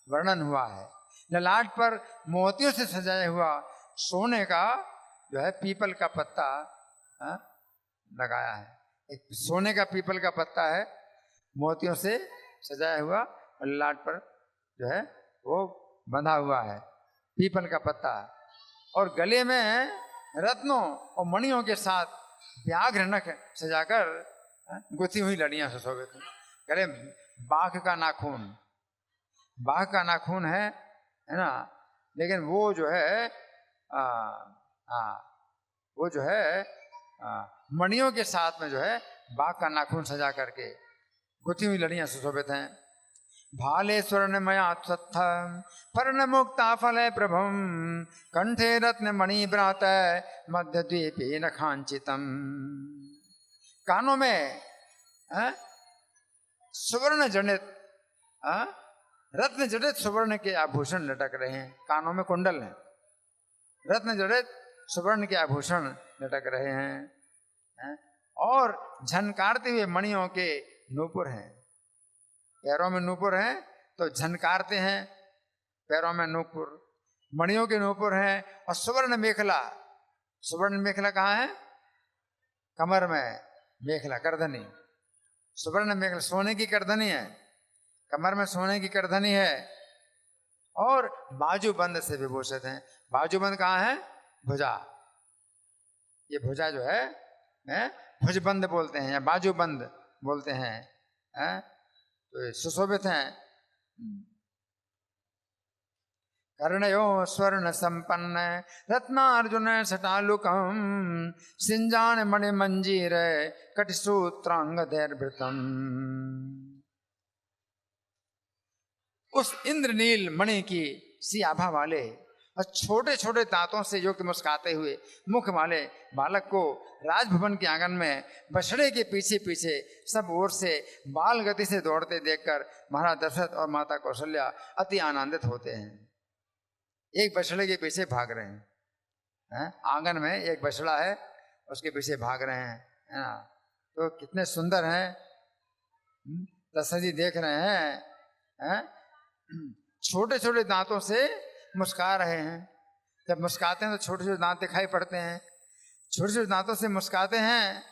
वर्णन हुआ है। ललाट पर मोतियों से सजाया हुआ सोने का जो है पीपल का पत्ता लगाया है। एक सोने का पीपल का पत्ता है, मोतियों से सजाया हुआ, और ललाट पर जो है वो बंधा हुआ है पीपल का पत्ता, और गले में रत्नों और मणियों के साथ व्याघ्र नख सजाकर गुथी हुई लड़ियां सुशोभित हैं। गले बाघ का नाखून है ना, लेकिन वो जो है वो जो है मणियों के साथ में जो है बाघ का नाखून सजा करके गुथी हुई लड़ियां सुशोभित हैं। भाले स्वर्णमया सत्थ पर्ण मुक्ता फल प्रभम कंठे रत्न मणि ब्रात मध्य द्वीपे न खांचितम। कानों में सुवर्ण जनित रत्न जड़ित सुवर्ण के आभूषण लटक रहे हैं। कानों में कुंडल हैं, रत्न जड़ित सुवर्ण के आभूषण लटक रहे हैं, और झनकारते हुए मणियों के नूपुर हैं। पैरों में नूपुर हैं तो झनकारते हैं, पैरों में नूपुर, मणियों के नूपुर हैं। और सुवर्ण मेखला कहाँ है? कमर में मेखला, करधनी। सुवर्ण मेखला सोने की करधनी है, कमर में सोने की करधनी है, और बाजूबंद से विभूषित हैं। बाजूबंद कहाँ है? भुजा। ये भुजा जो है भुजबंद बोलते हैं या बाजूबंद बोलते हैं, तो सुशोभित हैं। कर्णयो स्वर्ण संपन्न रत्नार्जुन सटालुकम सिंजान मणि मंजीर कटिसूत्रांग धैर्भृतम। उस इंद्रनील मणि की सी आभा वाले और छोटे छोटे दांतों से युक्त मुस्काते हुए मुख वाले बालक को राजभवन के आंगन में बछड़े के पीछे पीछे सब ओर से बाल गति से दौड़ते देखकर महाराज दशरथ और माता कौशल्या अति आनंदित होते हैं। एक बछड़े के पीछे भाग रहे हैं, आंगन में एक बछड़ा है, उसके पीछे भाग रहे हैं, है ना। तो कितने सुंदर हैं, दशरथ जी देख रहे हैं, छोटे छोटे दांतों से मुस्का रहे हैं। जब मुस्काते हैं तो छोटे छोटे दांत दिखाई पड़ते हैं, छोटे छोटे दांतों से मुस्काते हैं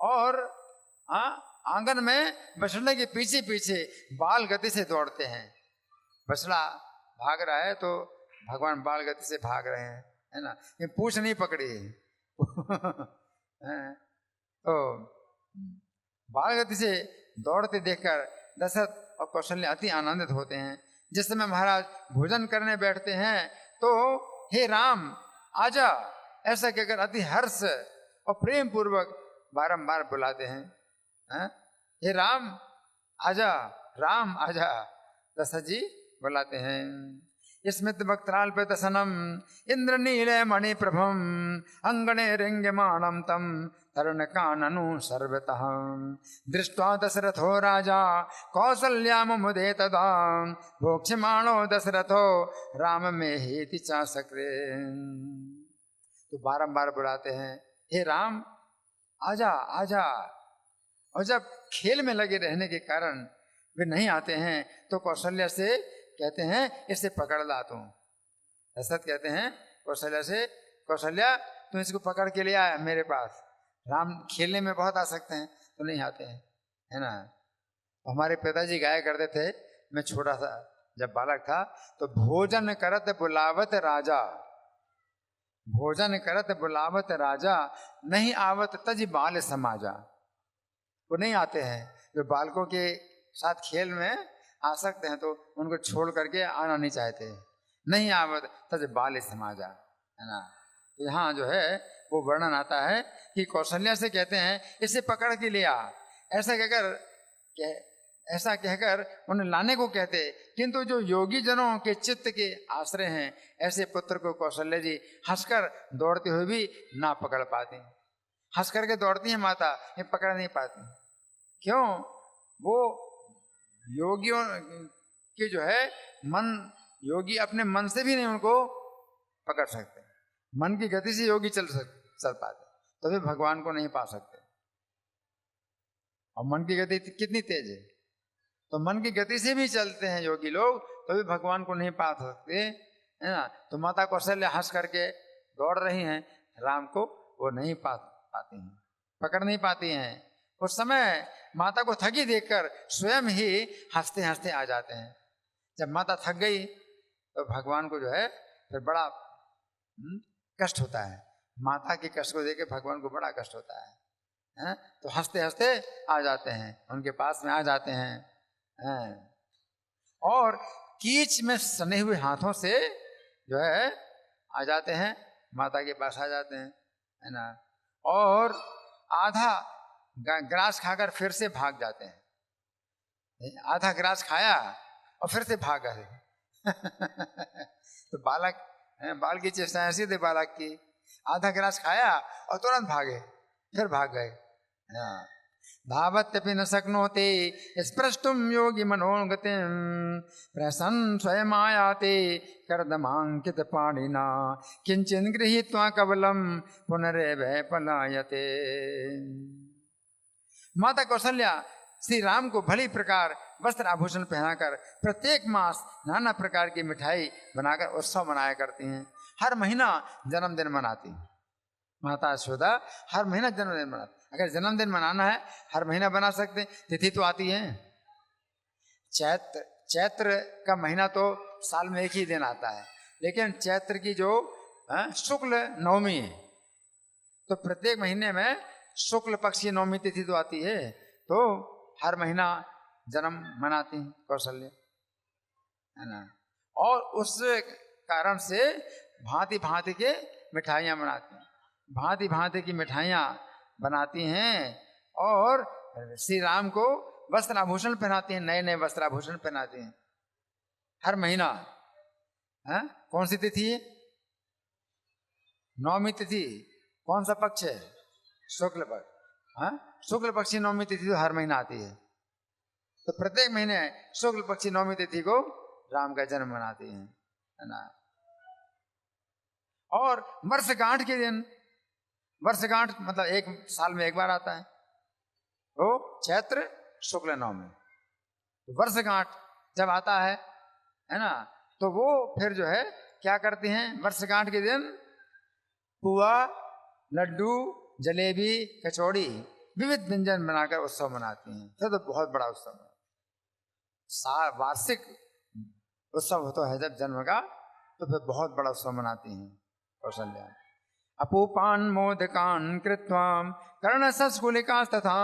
और आंगन में बछड़े के पीछे पीछे बाल गति से दौड़ते हैं। बछड़ा भाग रहा है तो भगवान बाल गति से भाग रहे हैं, है ना। ये पूंछ नहीं पकड़ी तो बाल गति से दौड़ते देखकर दशरथ और कौशल्या अति आनंदित होते हैं। जिस समय महाराज भोजन करने बैठते हैं तो हे राम आजा ऐसा कहकर अति हर्ष और प्रेम पूर्वक बारंबार बुलाते हैं, हे राम आजा, राम आजा, दशरथ जी बुलाते हैं। स्मित वक्त्राल पे दसनम इंद्र नीले मणि प्रभम अंगणे रिंगमाणम तम तरुण काननु सर्वतः दृष्ट्वा दशरथो राजा कौसल्याम मुदे तदा भोक्ष्यमाणो दशरथो राम में हेति चासक्रे। तो बारंबार बुलाते हैं, हे राम आजा आजा। और जब खेल में लगे रहने के कारण वे नहीं आते हैं तो कौशल्या से कहते हैं इसे पकड़ ला तू। दशरथ कहते हैं कौशल्या से, कौशल्या तू इसको पकड़ के ले आया मेरे पास। राम खेलने में बहुत आ सकते हैं तो नहीं आते हैं, है ना। हमारे पिताजी गाया करते थे, मैं छोटा सा जब बालक था तो भोजन करत बुलावत राजा, भोजन करत बुलावत राजा नहीं आवत तज बाल समाजा। वो नहीं आते हैं, जो बालकों के साथ खेल में आ सकते हैं तो उनको छोड़ करके आना नहीं चाहते, नहीं आवत तज बाल समाजा, है ना। तो यहाँ जो है वो वर्णन आता है कि कौशल्या से कहते हैं इसे पकड़ के लिया, ऐसा कहकर उन्हें लाने को कहते। किंतु जो योगी जनों के चित्त के आश्रय हैं ऐसे पुत्र को कौशल्या जी हंसकर दौड़ते हुए भी ना पकड़ पाती, हंस करके दौड़ती हैं माता, ये पकड़ नहीं पाती। क्यों? वो योगियों के जो है मन, योगी अपने मन से भी नहीं उनको पकड़ सकते, मन की गति से योगी चल पाते, तभी भगवान को नहीं पा सकते। और मन की गति कितनी तेज है, तो मन की गति से भी चलते हैं योगी लोग तभी भगवान को नहीं पा सकते, है ना। तो माता कौशल्या हंस करके दौड़ रही हैं, राम को वो नहीं पाती हैं, पकड़ नहीं पाती हैं। उस समय माता को थकी देखकर स्वयं ही हंसते हंसते आ जाते हैं। जब माता थक गई तो भगवान को जो है फिर बड़ा कष्ट होता है, माता के कष्ट को देख के भगवान को बड़ा कष्ट होता है, तो हंसते हंसते आ जाते हैं, उनके पास में आ जाते हैं और कीच में सने हुए हाथों से जो है आ जाते हैं, माता के पास आ जाते हैं, है ना। और आधा ग्रास खाकर फिर से भाग जाते हैं, आधा ग्रास खाया और फिर से भाग गए तो बाल की चेष्टा ऐसी थी बालक की, आधा ग्रास खाया और तुरंत भागे, फिर भाग गए। धावत्यपि न शक्नोति स्पृष्टुम योगी मनोगतिम प्रसन्न स्वयं आयाते कर्दमांकित पाणिना किंचिन गृहीत्वा कबलम पुनरेवै पलायते। माता कौशल्या श्री राम को भली प्रकार वस्त्र आभूषण पहनाकर प्रत्येक मास नाना प्रकार की मिठाई बनाकर उत्सव मनाया करती हैं। हर महीना जन्मदिन मनाती माता यशोदा, हर महीना जन्मदिन मनाती। अगर जन्मदिन मनाना है हर महीना बना सकते, तिथि तो आती है। चैत्र का महीना तो साल में एक ही दिन आता है, लेकिन चैत्र की जो शुक्ल नवमी है तो प्रत्येक महीने में शुक्ल पक्ष की नवमी तिथि तो आती है, तो हर महीना जन्म मनाती हैं कौशल्या, है ना। और उस कारण से भांति भांति के मिठाइयाँ बनाती हैं, भांति भांति की मिठाइयाँ बनाती हैं और श्री राम को वस्त्र आभूषण पहनाती हैं, नए नए वस्त्र आभूषण पहनाती हैं। हर महीना। है कौन सी तिथि है? नौमी तिथि। कौन सा पक्ष है? शुक्ल पक्ष। हाँ, शुक्ल पक्षी नौमी तिथि तो हर महीना आती है, तो प्रत्येक महीने शुक्ल पक्षी नौमी तिथि को राम का जन्म मनाते हैं, है ना। और वर्षगांठ के दिन, वर्षगांठ मतलब एक साल में एक बार आता है, वो चैत्र शुक्ल नवमी। तो वर्षगांठ जब आता है ना, तो वो फिर जो है क्या करते हैं, वर्षगांठ के दिन पुआ, लड्डू, जलेबी, कचौड़ी, विविध व्यंजन बनाकर उत्सव मनाते हैं। तो बहुत बड़ा उत्सव है, वार्षिक उत्सव होता है जब जन्म का, तो फिर बहुत बड़ा उत्सव मनाती हैं कौशल्या। अपूपान मोदकान कृत्वा कर्ण सस्कुलिका तथा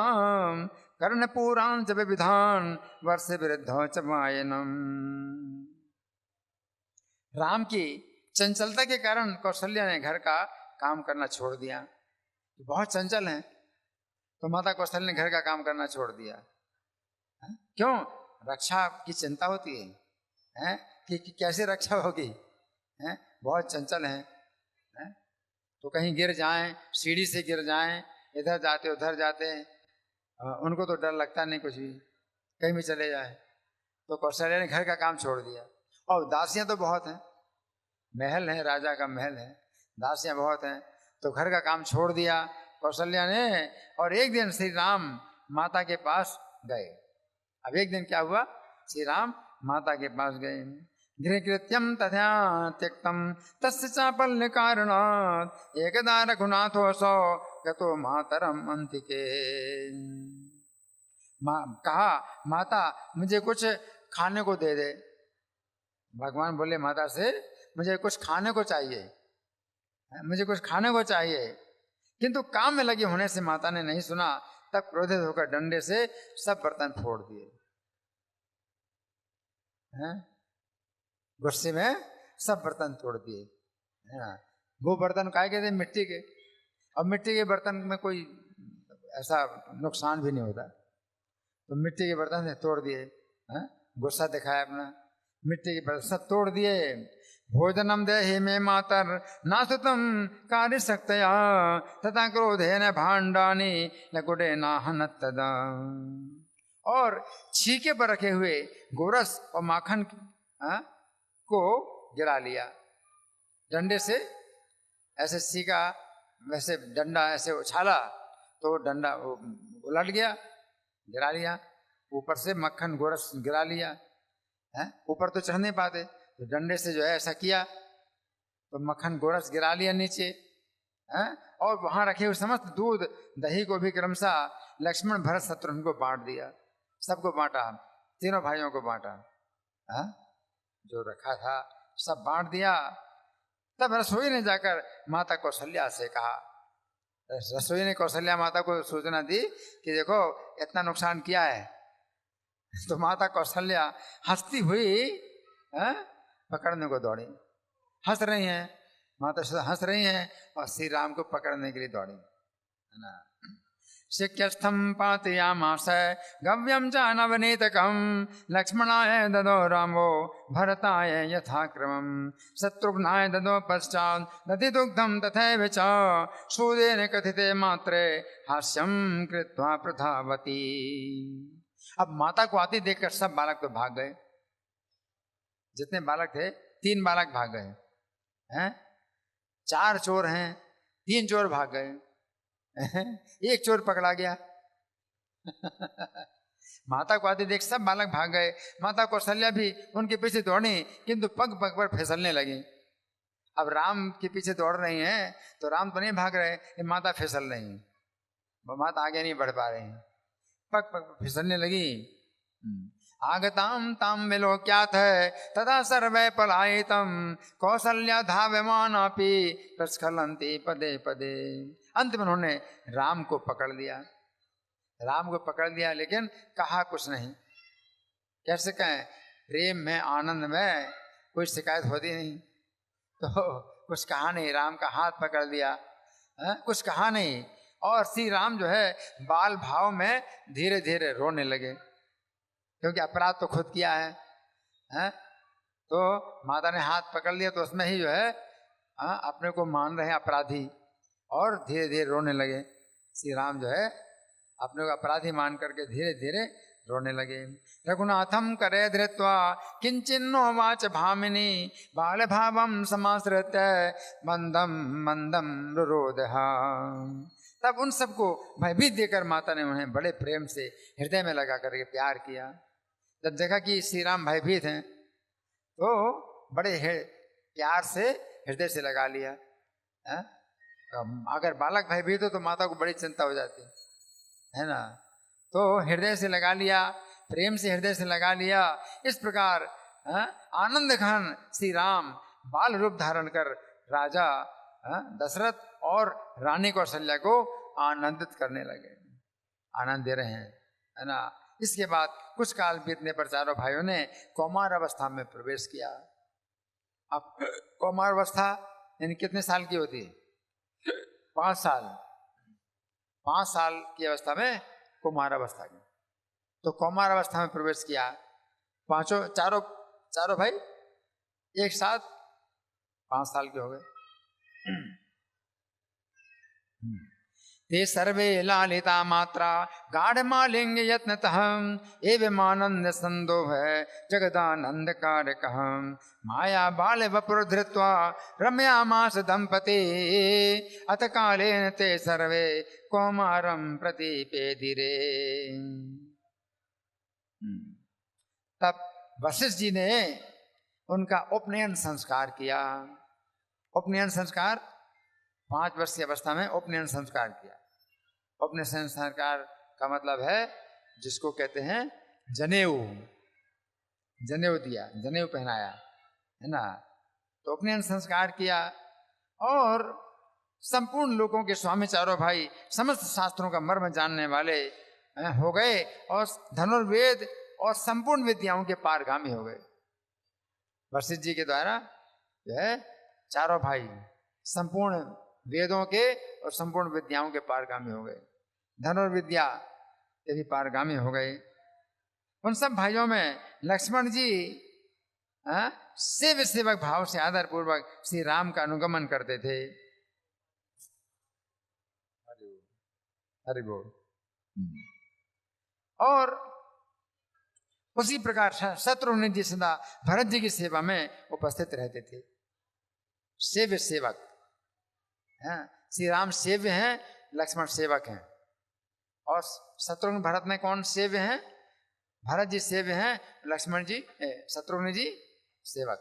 कर्ण पुराण च विविधान वर्ष विरुद्ध च मायनम। राम की चंचलता के कारण कौशल्या ने घर का काम करना छोड़ दिया। बहुत चंचल हैं, तो माता कौशल्या ने घर का काम करना छोड़ दिया। क्यों? रक्षा की चिंता होती है कि कैसे रक्षा होगी, बहुत चंचल हैं। तो कहीं गिर जाएं, सीढ़ी से गिर जाएं, इधर जाते उधर जाते, उनको तो डर लगता नहीं कुछ भी, कहीं भी चले जाए। तो कौशल्या ने घर का काम छोड़ दिया। और दासियां तो बहुत हैं, महल है, राजा का महल है, दासियां बहुत हैं, तो घर का काम छोड़ दिया कौशल्या ने। और एक दिन श्री राम माता के पास गए। अब एक दिन क्या हुआ, श्री राम माता के पास गए। गृहकृत्यम तथा त्यक्तम तस्य चापल्य कारणात् एकदा रघुनाथोऽसौ गतो मातरम अंतिके। कहा, माता मुझे कुछ खाने को दे दे। भगवान बोले माता से, मुझे कुछ खाने को चाहिए, मुझे कुछ खाने को चाहिए। किंतु काम में लगी होने से माता ने नहीं सुना। तब क्रोधित होकर डंडे से सब बर्तन फोड़ दिए। गुस्से में सब बर्तन तोड़ दिए। वो बर्तन काय के थे? मिट्टी के। अब मिट्टी के बर्तन में कोई ऐसा नुकसान भी नहीं होता, तो मिट्टी के बर्तन से तोड़ दिए। गुस्सा दिखाया अपना, मिट्टी के बर्तन सब तोड़ दिए। भोजनम देहि मे मातर नासुतम कार्य शक्तया तथा क्रोधेन भांडानी लकुटे नाहनत तदा। और छीके पर रखे हुए गोरस और माखन को गिरा लिया डंडे से। ऐसे सीका, वैसे डंडा ऐसे उछाला तो डंडा उलट गया, गिरा लिया। ऊपर से मक्खन गोरस गिरा लिया। ऊपर तो चढ़ नहीं पाते, तो डंडे से जो है ऐसा किया तो मक्खन गोरस गिरा लिया नीचे। और वहां रखे हुए समस्त दूध दही को भी क्रमशः लक्ष्मण भरत शत्रुघ्न को बांट दिया। सबको बांटा, तीनों भाइयों को बांटा। जो रखा था सब बांट दिया। तब रसोई ने जाकर माता कौशल्या से कहा, रसोई ने कौशल्या माता को सूचना दी कि देखो इतना नुकसान किया है। तो माता कौशल्या हंसती हुई पकड़ने को दौड़ी। हंस रही हैं माता, हंस रही हैं और श्री राम को पकड़ने के लिए दौड़ी, है ना। शिक्यस्थम पातयामास गव्यम च नवनीतकम लक्ष्मणाय ददो रामो भरताय यथाक्रमम शत्रुघ्नाय ददो पश्चात् दधि दुग्धम तथैव च सूदेन कथिते मात्रे हास्यम कृत्वा प्रधावती। अब माता को आती देखकर सब बालक तो भाग गए। जितने बालक थे 3 बालक भाग गए हैं। 4 चोर हैं, 3 चोर भाग गए, एक चोर पकड़ा गया। माता को आते देख सब बालक भाग गए। माता कौशल्या भी उनके पीछे दौड़ी, किंतु पग पग पर फिसलने लगी। अब राम के पीछे दौड़ रही हैं तो राम तो नहीं भाग रहे, ये माता फिसल रही, माता आगे नहीं बढ़ पा रही, पग पग पर फिसलने लगी। आगताम ताम विलोक्याथ तथा सर्वे पलायितम कौशल्या धाव्यमानापि प्रस्खलन्ति पदे पदे। अंत में उन्होंने राम को पकड़ लिया। राम को पकड़ लिया लेकिन कहा कुछ नहीं। कैसे कहें, प्रेम में आनंद में कोई शिकायत होती नहीं, तो कुछ कहा नहीं। राम का हाथ पकड़ लिया, कुछ कहा नहीं। और श्री राम जो है बाल भाव में धीरे धीरे रोने लगे, क्योंकि अपराध तो खुद किया है। तो माता ने हाथ पकड़ लिया, तो उसमें ही जो है अपने को मान रहे अपराधी, और धीरे धीरे रोने लगे। श्री राम जो है अपने को अपराधी मान करके धीरे धीरे रोने लगे। रघुनाथम करे धृत्वा किंचिन्नो वाच भामिनी बाल भावम समाश्रित्य मंदम मंदम रुरोदहा। तब उन सबको भयभीत देकर माता ने उन्हें बड़े प्रेम से हृदय में लगा करके प्यार किया। जब देखा कि श्री राम भयभीत हैं तो बड़े प्यार से हृदय से लगा लिया। अगर बालक भयभीत हो तो माता को बड़ी चिंता हो जाती है ना। तो हृदय से लगा लिया, प्रेम से हृदय से लगा लिया। इस प्रकार आनंद घन श्री राम बाल रूप धारण कर राजा दशरथ और रानी कौशल्या को आनंदित करने लगे, आनंद दे रहे हैं, है ना। इसके बाद कुछ काल बीतने पर चारों भाइयों ने कौमार अवस्था में प्रवेश किया। अब कौमार अवस्था यानी कितने साल की होती है? 5 साल। 5 साल की अवस्था में कौमार अवस्था की। तो कौमार अवस्था में प्रवेश किया। चारों भाई एक साथ 5 साल के हो गए। ते सर्वे लालिता मात्रा गाढ़ मालिंग यत्नतः एवं आनंद संदोह जगदानंद कारक माया बाल वपुर धृत्वा रम्यामास दंपते अत कालेन ते सर्वे कौमारम प्रतिपेदिरे। तब वशिष्ठ जी ने उनका उपनयन संस्कार किया। उपनयन संस्कार 5 वर्ष की अवस्था में उपनयन संस्कार किया। उपनयन संस्कार का मतलब है जिसको कहते हैं जनेऊ, जनेऊ दिया, जनेऊ पहनाया, है ना। तो उपनयन संस्कार किया और संपूर्ण लोगों के स्वामी चारों भाई समस्त शास्त्रों का मर्म जानने वाले हो गए और धनुर्वेद और संपूर्ण विद्याओं के पारगामी हो गए। वशिष्ठ जी के द्वारा जो है चारों भाई संपूर्ण वेदों के और संपूर्ण विद्याओं के पारगामी हो गए, धनुर्विद्या के भी पारगामी हो गए। उन सब भाइयों में लक्ष्मण जी सेव्य सेवक भाव से आदर पूर्वक श्री राम का अनुगमन करते थे। हरि बोल। और उसी प्रकार शत्रुघ्न जी सदा भरत जी की सेवा में उपस्थित रहते थे। सेव्य सेवक, श्री राम सेव्य हैं, लक्ष्मण सेवक हैं। और शत्रुघ्न भरत में कौन सेव्य हैं? भरत जी सेव्य हैं, लक्ष्मण जी शत्रुघ्न जी सेवक,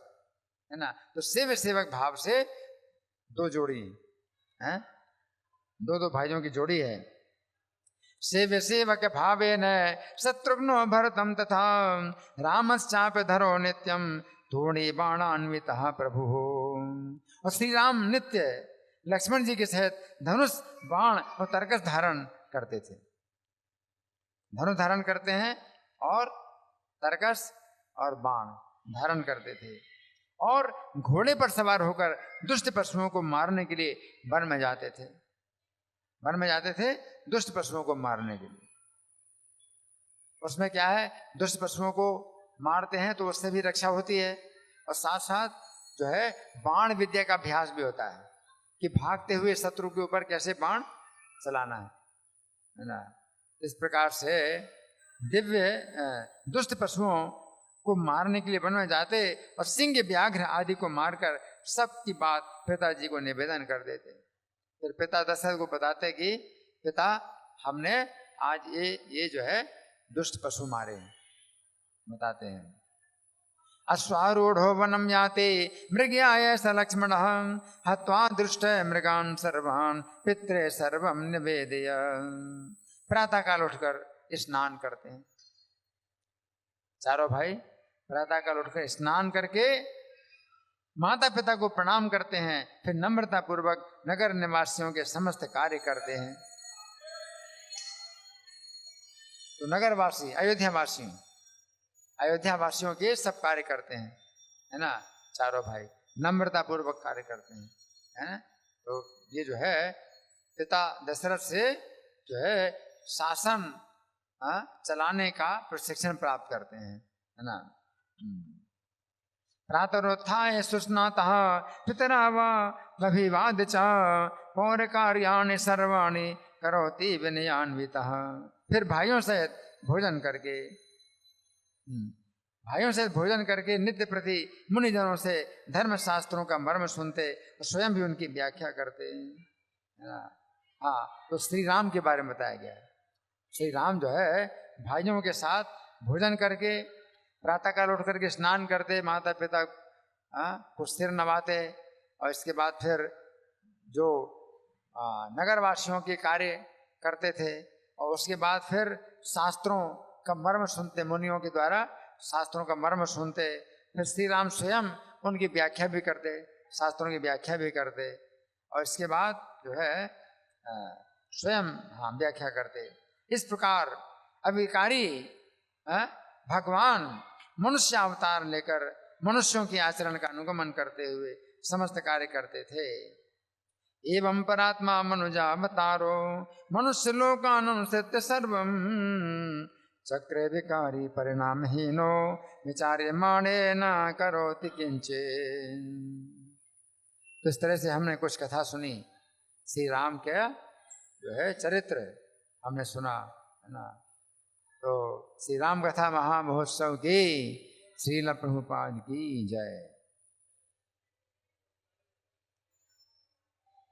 है ना। तो सेव्य सेवक भाव से 2 जोड़ी हैं, 2 भाइयों की जोड़ी है। सेव्य सेवक भावेन शत्रुघ्नो भरतम तथा रामश्चाप धरो नित्यम थोड़ी बाणान्वितः प्रभु। और श्री राम नित्य लक्ष्मण जी के सहित धनुष, बाण और तरकस धारण करते थे। धनुष धारण करते हैं और तरकस और बाण धारण करते थे, और घोड़े पर सवार होकर दुष्ट पशुओं को मारने के लिए वन में जाते थे। वन में जाते थे दुष्ट पशुओं को मारने के लिए। उसमें क्या है, दुष्ट पशुओं को मारते हैं तो उससे भी रक्षा होती है, और साथ साथ जो है बाण विद्या का अभ्यास भी होता है कि भागते हुए शत्रु के ऊपर कैसे बाण चलाना है ना। इस प्रकार से दिव्य दुष्ट पशुओं को मारने के लिए वन में जाते और सिंह, व्याघ्र आदि को मारकर सबकी बात पिताजी को निवेदन कर देते। फिर पिता दशरथ को बताते कि पिता, हमने आज ये जो है दुष्ट पशु मारे हैं, बताते हैं। अश्वारूढ़ो वनम याते मृगयाय स लक्ष्मण हत्वा दृष्ट मृगान सर्वान पित्रे सर्वम निवेदय। प्रातः काल उठकर स्नान करते हैं चारों भाई। प्रातः काल उठकर स्नान करके माता पिता को प्रणाम करते हैं, फिर नम्रता पूर्वक नगर निवासियों के समस्त कार्य करते हैं। तो नगरवासी अयोध्या वासियों के सब कार्य करते हैं, है ना। चारों भाई नम्रता पूर्वक कार्य करते हैं, है। तो ये जो है पिता दशरथ से जो है शासन चलाने का प्रशिक्षण प्राप्त करते हैं, है ना। प्रातरुत्थाय सुस्नातः पितरा वाभिवाद च पौरकार्याणि सर्वाणि करोति विनयान्वितः। फिर भाइयों सहित भोजन करके नित्य प्रति मुनिजनों से धर्म शास्त्रों का मर्म सुनते और स्वयं भी उनकी व्याख्या करते। हाँ, तो श्री राम के बारे में बताया गया है। श्री राम जो है भाइयों के साथ भोजन करके प्रातःकाल उठ करके स्नान करते, माता पिता को सिर नवाते, और इसके बाद फिर जो नगरवासियों के कार्य करते थे, और उसके बाद फिर शास्त्रों का मर्म सुनते, मुनियों के द्वारा शास्त्रों का मर्म सुनते। फिर श्री राम स्वयं उनकी व्याख्या भी करते, शास्त्रों की व्याख्या भी करते, और इसके बाद जो है स्वयं व्याख्या करते। इस प्रकार अविकारी भगवान मनुष्य अवतार लेकर मनुष्यों के आचरण का अनुगमन करते हुए समस्त कार्य करते थे। एवं परात्मा मनुजावतारो मनुष्य लोकानुसृत्य सर्वम चक्रे विकारी परिणामहीनो विचार्यमाणे न करोति किंचित्। तो इस तरह से हमने कुछ कथा सुनी, श्री राम के जो है चरित्र हमने सुना, है ना। तो श्री राम कथा महामहोत्सव की श्रील प्रभुपाद की जय।